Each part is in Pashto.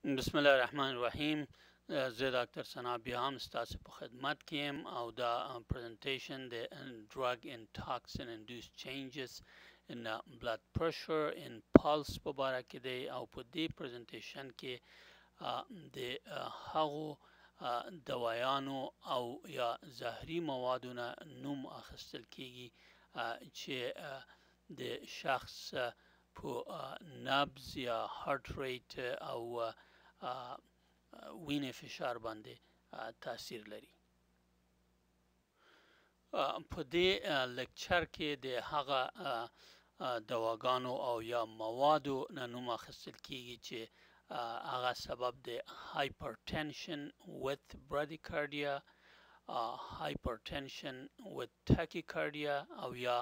بسم الله الرحمن الرحیم. زه ډاکترصاحب بیا هم ستاسو په خدمت کې یم او دا پریزنټیشن د drug and toxin-induced changes in blood pressure in pulse په باره کې دی او په دې پریزنټیشن کې د هغو دوایانو او یا زهري موادو نه نوم اخیستل کیږي چې د شخص په نبض یا هارت ریټ او وینې فشار باندې تاثیر لري. په دې لکچر کې د هغه دواګانو او یا موادو نه نوم اخیستل کیږي چې هغه سبب د hypertension with bradycardia، hypertension with tachycardia او یا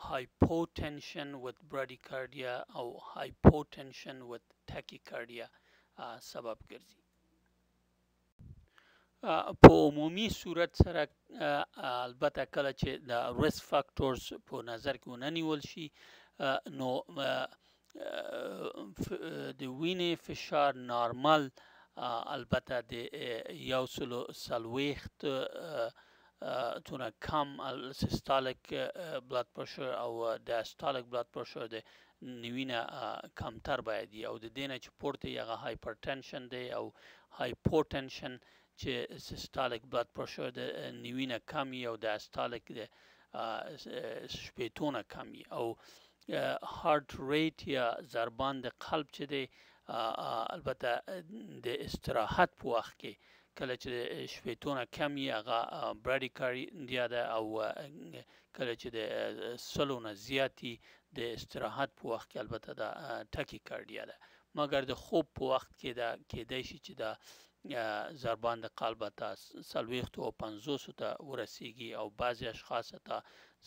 hypotension with bradycardia او hypotension with tachycardia سبب ګرځي. په عمومي صورت سره البته کله چې د ریسک فاکټورز په نظر کې ونه نیول شي نو د وینې فشار نارمل البته د 140 تونه کم سیستالیک بلاد پرشر او ډایستالیک بلاد پرشر د نیوینه کمتر باید وي او د دې نه چې پورته یې هغه هایپرټنشن دی او هایپوټنشن چې سیستالیک بلاد پرشر د نیوینه کم وي او ډایستالیک د شپېتو نه کم وي او هارت ریټ یا ضربان د قلب چې دی البته د استراحت په وخت کې کله چې د شپېتو نه کم وي هغه براډیکارډیا ده او کله چې د سلو نه زیات وي د استراحت په وخت کې البته د ټاکیکارډیا ده. مګر د خوب په وخت کې دا کیدای شي چې د ضربان د قلب ته 40 او 50 ته ورسیږي او بعضی اشخاص ته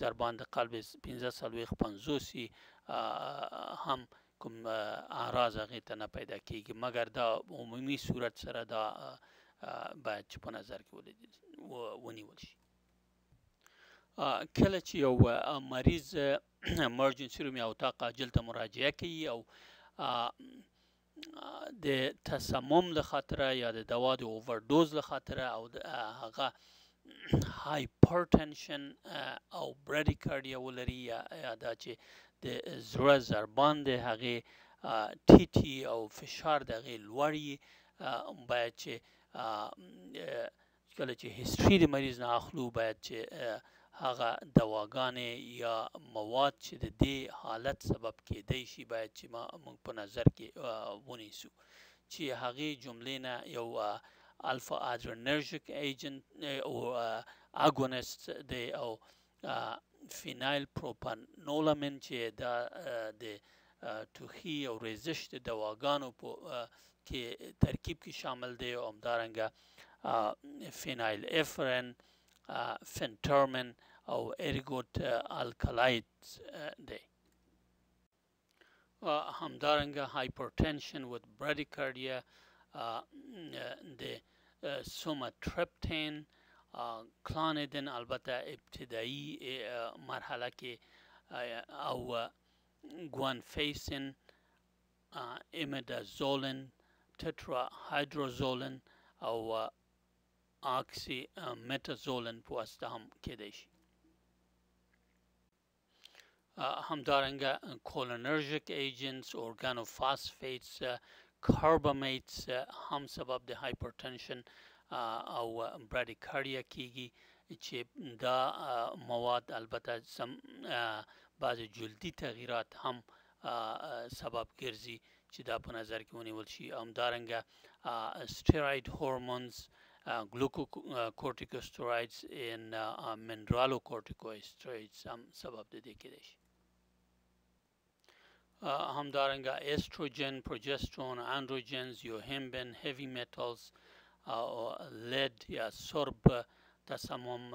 ضربان د قلب 45 هم کوم اعراض هغې ته نه پیدا کیږي. مګر دا عمومي صورت سره دا باید چې په نظر کې ونیول شي. کله چې یو مریض امرجنسي روم یا اتاق عاجل ته مراجعه کوي او د تسمم له خاطره یا د دوا د اوورډوز له خاطره او هغه هایپرټنشن او براډیکارډیا ولري یا دا چې د زړه ضربان د هغې ټیټي او فشار د هغې لوړ وي باید چې کله چې هیستري د مریض نه اخلو باید چې هغه دواګانې یا مواد چې د دې حالت سبب کیدی شي باید چې موږ په نظر کې ونیسو چې هغې جملې نه یو الفا ادرینرژیک ایجنت او اګونست دی او فینایل پروپانولامین چې دا د ټوخي او ریزش د دواګانو په کې ترکیب کې شامل دی او همدارنګه فینایل افرن، فنټرمن او ایرګوت الکالایت دی. همدارنګه هایپرټنشن with bradycardia د سوماتریپټین، کلانیدین البته ابتدایي مرحله کې او ګوانفیسین، امیدازولین، تترا هایدروزولین او اکسی متازولین په واسطه هم کیدای شي. همدارنګه کولینرژیک ایجنټس، اورګانوفاسفیټس، کاربامیټس هم سبب د هایپرټنشن او براډیکارډیا کیږي چې دا مواد البته بعض جلدي تغییرات هم سبب ګرځي چې دا په نظر کې ونیول شي. همدارنګه سټیراید هورمونز، glucocorticosteroids and mineralocorticosteroids هم سبب د دې کېدای شي. همدارنګه استروجن، پروجسترون، اندروجنز، یوهمبن، هیوی میټالز او لید یا سرب تسمم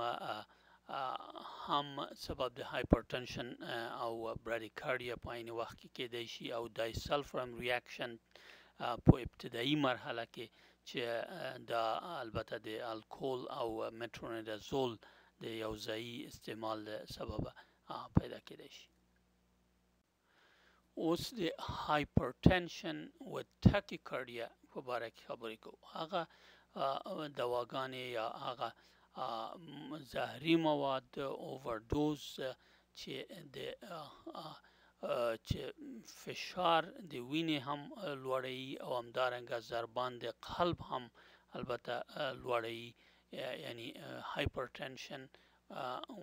هم سبب د هایپرټنشن او براډیکارډیا په عین وخت کې کېدای شي او دایسلفرم ریاکشن په ابتدایي مرحله کې چې دا البته د الکول او مترونیدازول د یوځایي استعمال سبب پیدا کېدای شي. اوس د هایپرټنشن و ټاکیکارډیا په باره کې خبرې کوو. هغه دواګانې یا هغه زهري مواد اوورډوز چې د چې فشار د وینې هم لوړوي او همدارنګه ضربان د قلب هم البته لوړوي، یعنی هایپرټنشن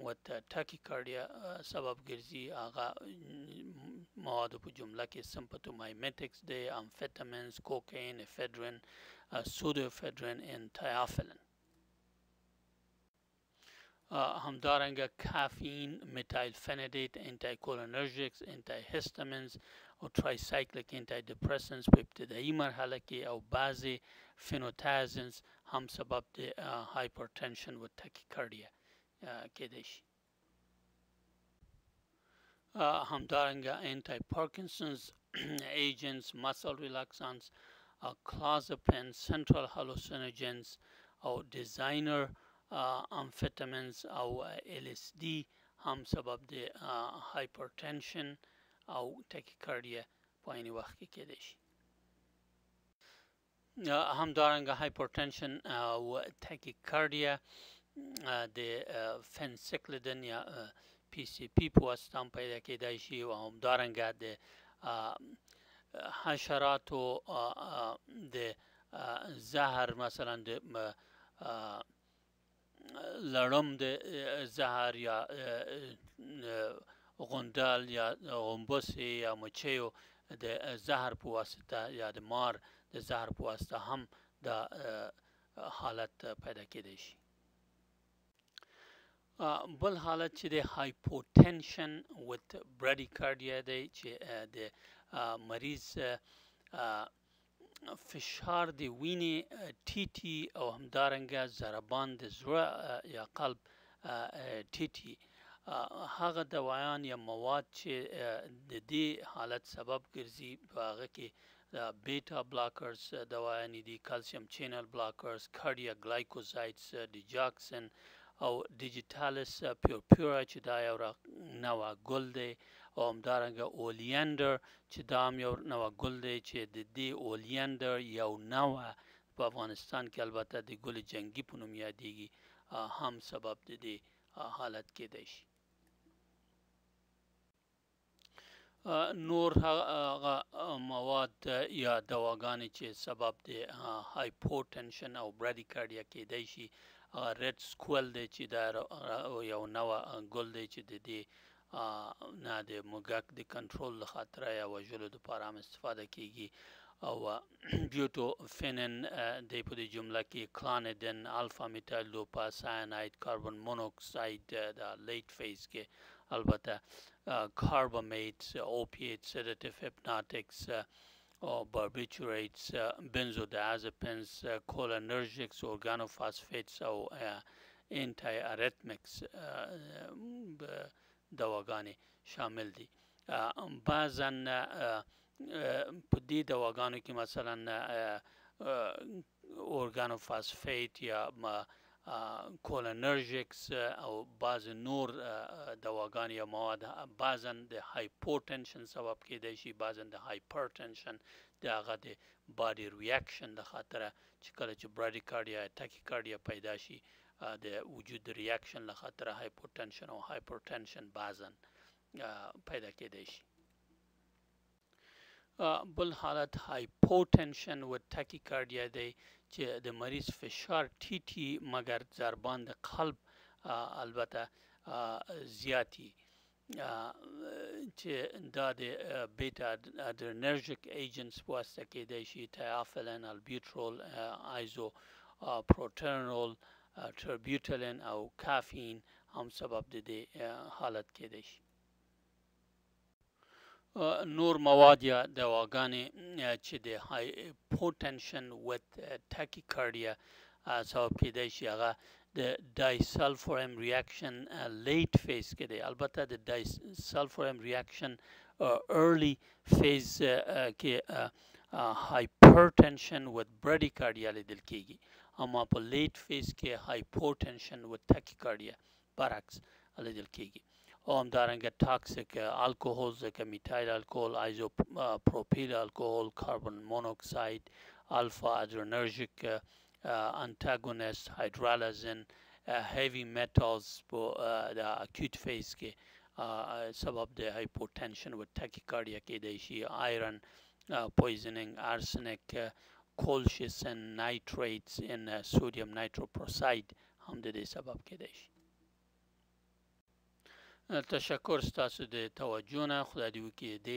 و ټاکیکارډیا سبب ګرځي. هغه مواد په جمله کې سمپتومایمیټکس دی، امفیتامینز، کوکین، افیدرین، سودوافیدرین ان تیافلن. همدارنګه کافین، میتایل فینیډیټ، انټایکولینرژیکس، انټایهستامینز او ټرایسایکلیک انټایډپریسنس په ابتدایي مرحله کې او بعضې فینوتایزنز هم سبب د هایپرټنشن و ټاکیکارډیا کېدای شي. همدارنګه انټای پارکینسنز ایجنټس، مسل ریلاکسانس، کلازاپین، سنټرال هالوسینوجنز او ډیزاینر امفیتامینز او LSD هم سبب د هایپرټنشن او ټاکیکارډیا په عین وخت کې کېدای شي. همدارنګه هایپرټنشن او ټاکیکارډیا د فینسیکلیډن یا PCP په واسطه هم پیدا کېدای شي او همدارنګه د حشراتو د زهر، مثلا د لړم د زهر یا غونډل یا غومبسې یا مچیو د زهر په واسطه یا د مار د زهر په واسطه هم دا حالت پیدا کېدای شي. بل حالت چې د هایپوټنشن وت براډیکارډیا دی، چې د مریض فشار د وینې ټیټي او همدارنګه ضربان د زړه یا قلب ټیټي. هغه دوایان یا مواد چې د دې حالت سبب ګرځي په هغه کې بیټا بلاکرز دوایان دي، کلسیم چینل بلاکرز، کارډیا ګلایکوزایډز، ډیجاکسن او ډیجیټالس پیورپیورا چې دا یو نوع ګل دی، او همدارنګه اولیندر چې دا هم یو نوع ګل دی چې د دې اولیندر یو نوع په افغانستان کې البته د ګل جنګي په نوم یادیږي هم سبب د دې حالت کېدای شي. نور هغه مواد یا دواګانې چې سبب د هایپوټنشن او براډیکارډیا کېدای شي، ریډ سکول دی چې دا یو نوع ګل دی چې د دې نه د موږک د کنټرول له خاطره یا وژلو دپاره هم استفاده کېږي، او بیوټوفینن دی په دې جمله کې، کلانیدن، الفا میتایل دوپا سایناید، کاربن مونوکساید د لیټ فیز کې، البته کاربامیټس، اوپیټس، سیډیټیو هپناټکس او باربیچوریټس، بنزودیازپینز، کولینرژیکس، اورګانوفاسفیټس او انټای اریتمیکس دواګانې شامل دي. بعضا په دې دواګانو کې مثلا اورګانوفاسفیټ یا کولینرژیکس او بعض نور دواګانې یا مواد بعضا د هایپوټنشن سبب کېدای شي، بعضا د هایپرټنشن د هغه د باډي ریاکشن د خاطره چې کله چې براډیکارډیا ټاکیکارډیا پیدا شي د وجود ریاکشن له خاطره هایپوټنشن او هایپرټنشن بعضا پیدا کېدای شي. بل حالت هایپوټنشن و ټاکیکارډیا دی چې د مریض فشار ټیټي مګر ضربان د قلب البته زیاتی، چې دا د بیټا ادرینرژیک ایجنټس په واسطه کېدای شي، تیافلن، البیوټرول، آیزو پروټرنول، ټربیوټلن او کافین هم سبب د دې حالت کېدای شي. نور مواد یا دواګانې چې د هایپوټنشن وت ټاکیکارډیا سبب کېدای شي، هغه د ډایسلفوریم ریاکشن لیټ فیز کې دی. البته د ډایسلفوریم ریاکشن ارلی فیز کې هایپرټنشن وت براډیکارډیا لیدل کېږي، اما په لیټ فیز کې هایپوټنشن وت ټاکیکارډیا برعکس لیدل کېږي. او همدارنګه ټاکسیک الکوهول ځکه میتایل الکوهول ایزوپروپیل الکوهول کاربن مونوکساید الفا ادرنرژیک انتاګونیست هایدرالازین heavy metals په د acute phase کې سبب د hypotension و tachycardia کېدای شي iron poisoning arsenic colchicine nitrates in sodium nitroprusside هم د دې سبب کېدای شي. تشکر ستاسو د توجه نه. خدای دې وکړي د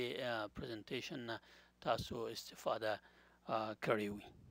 پریزنټیشن نه تاسو استفاده کړې وي.